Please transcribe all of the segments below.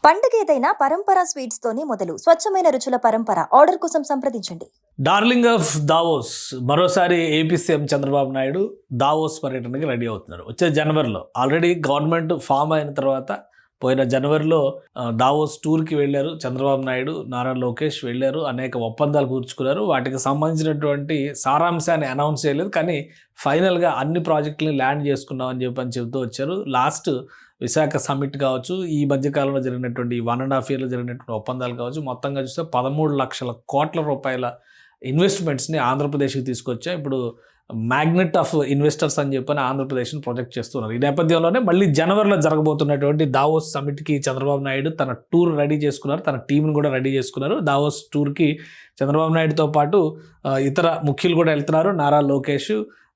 పండుగ ఏదైనా పరంపర స్వీట్స్ తోనే మొదలు. స్వచ్ఛమైన రుచుల పరంపర. ఆర్డర్ కోసం సంప్రదించండి. డార్లింగ్ ఆఫ్ దావోస్ మరోసారి AP CM Chandrababu Naidu Davos పర్యటనకి రెడీ అవుతున్నారు. వచ్చే జనవరిలో ఆల్రెడీ గవర్నమెంట్ ఫామ్ అయిన తర్వాత పోయిన జనవరిలో దావోస్ టూర్కి వెళ్ళారు చంద్రబాబు నాయుడు, నారా లోకేష్ వెళ్ళారు. అనేక ఒప్పందాలు కూర్చుకున్నారు. వాటికి సంబంధించినటువంటి సారాంశాన్ని అనౌన్స్ చేయలేదు, కానీ ఫైనల్గా అన్ని ప్రాజెక్టులని ల్యాండ్ చేసుకున్నామని చెబుతూ వచ్చారు. లాస్ట్ విశాఖ సమ్మిట్ కావచ్చు, ఈ మధ్యకాలంలో జరిగినటువంటి 1.5 yearలో జరిగినటువంటి ఒప్పందాలు కావచ్చు, మొత్తంగా చూస్తే 13 లక్షల కోట్ల రూపాయల ఇన్వెస్ట్మెంట్స్ని ఆంధ్రప్రదేశ్కి తీసుకొచ్చా. ఇప్పుడు మ్యాగ్నెట్ ఆఫ్ ఇన్వెస్టర్స్ అని చెప్పని ఆంధ్రప్రదేశ్ని ప్రొజెక్ట్ చేస్తున్నారు. ఈ నేపథ్యంలోనే మళ్ళీ జనవరిలో జరగబోతున్నటువంటి దావోస్ సమ్మిట్కి చంద్రబాబు నాయుడు తన టూర్ రెడీ చేసుకున్నారు, తన టీంని కూడా రెడీ చేసుకున్నారు. దావోస్ టూర్కి చంద్రబాబు నాయుడుతో పాటు ఇతర ముఖ్యులు కూడా వెళ్తున్నారు. నారా లోకేష్,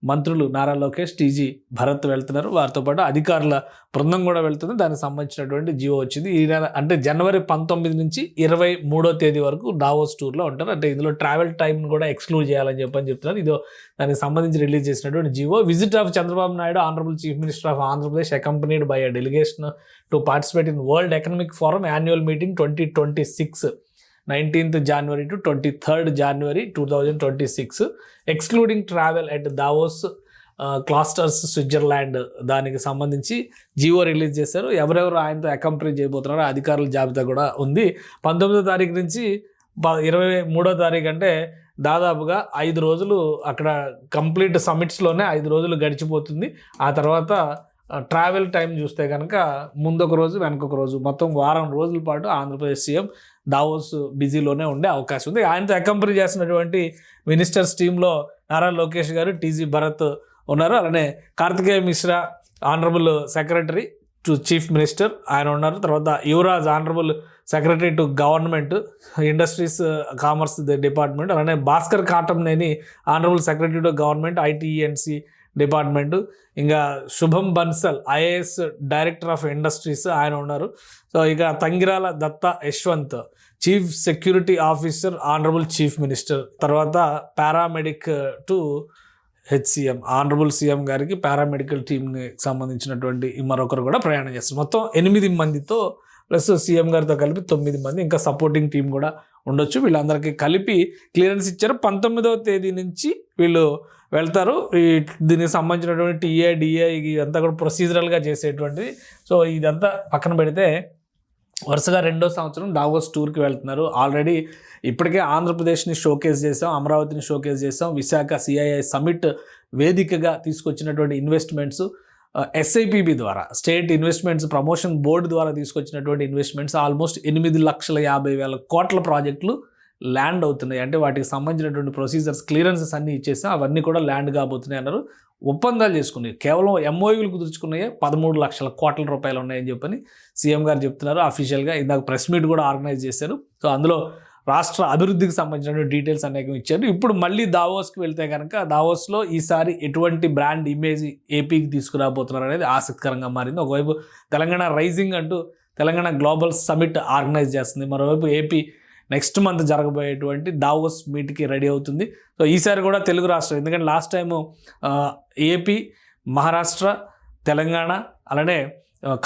మంత్రులు నారా లోకేష్, టీజీ భరత్ వెళ్తున్నారు. వారితో పాటు అధికారుల బృందం కూడా వెళ్తుంది. దానికి సంబంధించినటువంటి జియో వచ్చింది. ఈ నెల అంటే జనవరి 19 నుంచి 23వ తేదీ వరకు దావోస్ టూర్లో ఉంటారు. అంటే ఇందులో ట్రావెల్ టైంను కూడా ఎక్స్క్లూడ్ చేయాలని చెప్తున్నారు. ఇదో దానికి సంబంధించి రిలీజ్ చేసినటువంటి GO. Visit of Chandrababu Naidu, honourable chief minister of Andhra Pradesh, accompanied by a delegation to participate in world economic forum annual meeting 2026, 19th January to 23rd January 2026, excluding travel at Davos Klosters Switzerland. దానికి సంబంధించి Jio release చేశారు. ఎవరెవరు ఆయనతో accompany చేయబోతున్నారో అధికారుల జాబితా కూడా ఉంది. 19వ తారీఖు నుంచి 23వ తారీఖు అంటే దాదాపుగా 5 రోజులు అక్కడ కంప్లీట్ సమ్మిట్స్లోనే 5 రోజులు గడిచిపోతుంది. ఆ తర్వాత ట్రావెల్ టైం చూస్తే కనుక ముందొక రోజు వెనకొక రోజు, మొత్తం వారం రోజుల పాటు ఆంధ్రప్రదేశ్ సీఎం దావోస్ బిజీలోనే ఉండే అవకాశం ఉంది. ఆయనతో అకంపెనీ చేసినటువంటి మినిస్టర్స్ టీంలో నారా లోకేష్ గారు, టీజీ భరత్ ఉన్నారు. అలానే Kartikeya Mishra, honourable secretary to chief minister, ఆయన ఉన్నారు. తర్వాత Yuvraj, honourable secretary to government industries commerce department. అలానే Bhaskar Katamneni, honourable secretary to government ITNC department. ఇంకా Shubham Bansal, IAS director of industries, ఆయన ఉన్నారు. సో ఇక Tangirala Datta Yashwant, chief security officer, honourable chief minister. తర్వాత paramedic to HCM, honourable CM గారికి పారామెడికల్ టీంకి సంబంధించినటువంటి మరొకరు కూడా ప్రయాణం చేస్తారు. మొత్తం 8 మందితో ప్లస్ సీఎం గారితో కలిపి 9 మంది, ఇంకా సపోర్టింగ్ టీం కూడా ఉండొచ్చు. వీళ్ళందరికీ కలిపి క్లియరెన్స్ ఇచ్చారు. 19వ తేదీ నుంచి వీళ్ళు వెళ్తారు. దీనికి సంబంధించినటువంటి టీఏ, డిఏ ఇదంతా కూడా ప్రొసీజరల్గా చేసేటువంటిది. సో ఇదంతా పక్కన పెడితే వరుసగా 2వ సంవత్సరం దావోస్ టూర్కి వెళ్తున్నారు. ఆల్రెడీ ఇప్పటికే ఆంధ్రప్రదేశ్ని షోకేస్ చేసాం, అమరావతిని షోకేస్ చేసాం. విశాఖ సిఐఐ సమిట్ వేదికగా తీసుకొచ్చినటువంటి ఇన్వెస్ట్మెంట్స్, ఎస్ఐపిబి ద్వారా, స్టేట్ ఇన్వెస్ట్మెంట్స్ ప్రమోషన్ బోర్డు ద్వారా తీసుకొచ్చినటువంటి ఇన్వెస్ట్మెంట్స్ ఆల్మోస్ట్ 8,50,000 కోట్ల ప్రాజెక్టులు ల్యాండ్ అవుతున్నాయి. అంటే వాటికి సంబంధించినటువంటి ప్రొసీజర్స్, క్లియరెన్సెస్ అన్నీ ఇచ్చేసాం, అవన్నీ కూడా ల్యాండ్ కాబోతున్నాయి అన్నారు. ఒప్పందాలు చేసుకున్నాయి, కేవలం ఎంఓయూలు కుదుర్చుకున్నాయి 13 లక్షల కోట్ల రూపాయలు ఉన్నాయని చెప్పని సీఎం గారు చెప్తున్నారు అఫీషియల్గా. ఇందాక ప్రెస్ మీట్ కూడా ఆర్గనైజ్ చేశారు. సో అందులో రాష్ట్ర అభివృద్ధికి సంబంధించినటువంటి డీటెయిల్స్ అనేకం ఇచ్చారు. ఇప్పుడు మళ్ళీ దావోస్కి వెళ్తే కనుక దావోస్లో ఈసారి ఎటువంటి బ్రాండ్ ఇమేజ్ ఏపీకి తీసుకురాబోతున్నారు అనేది ఆసక్తికరంగా మారింది. ఒకవైపు తెలంగాణ రైజింగ్ అంటూ తెలంగాణ గ్లోబల్ సమిట్ ఆర్గనైజ్ చేస్తుంది. మరోవైపు ఏపీ నెక్స్ట్ మంత్ జరగబోయేటువంటి దావోస్ మీట్కి రెడీ అవుతుంది. సో ఈసారి కూడా తెలుగు రాష్ట్రం, ఎందుకంటే last time AP, Maharashtra, Telangana అలానే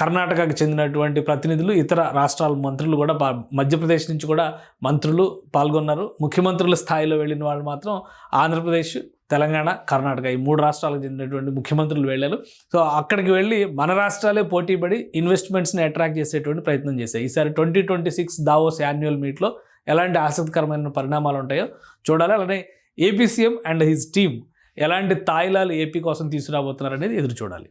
కర్ణాటకకు చెందినటువంటి ప్రతినిధులు, ఇతర రాష్ట్రాల మంత్రులు కూడా, మధ్యప్రదేశ్ నుంచి కూడా మంత్రులు పాల్గొన్నారు. ముఖ్యమంత్రుల స్థాయిలో వెళ్ళిన వాళ్ళు మాత్రం ఆంధ్రప్రదేశ్, తెలంగాణ, కర్ణాటక ఈ 3 రాష్ట్రాలకు చెందినటువంటి ముఖ్యమంత్రులు వెళ్ళారు. సో అక్కడికి వెళ్ళి మన రాష్ట్రాలే పోటీపడి ఇన్వెస్ట్మెంట్స్ని అట్రాక్ట్ చేసేటువంటి ప్రయత్నం చేశాయి. ఈసారి 2026 దావోస్ యాన్యువల్ మీట్లో ఎలాంటి ఆసక్తికరమైన పరిణామాలు ఉంటాయో చూడాలి. అలానే AP CM and his team ఎలాంటి తాయిలాలు ఏపీ కోసం తీసుకురాబోతున్నారు అనేది ఎదురు చూడాలి.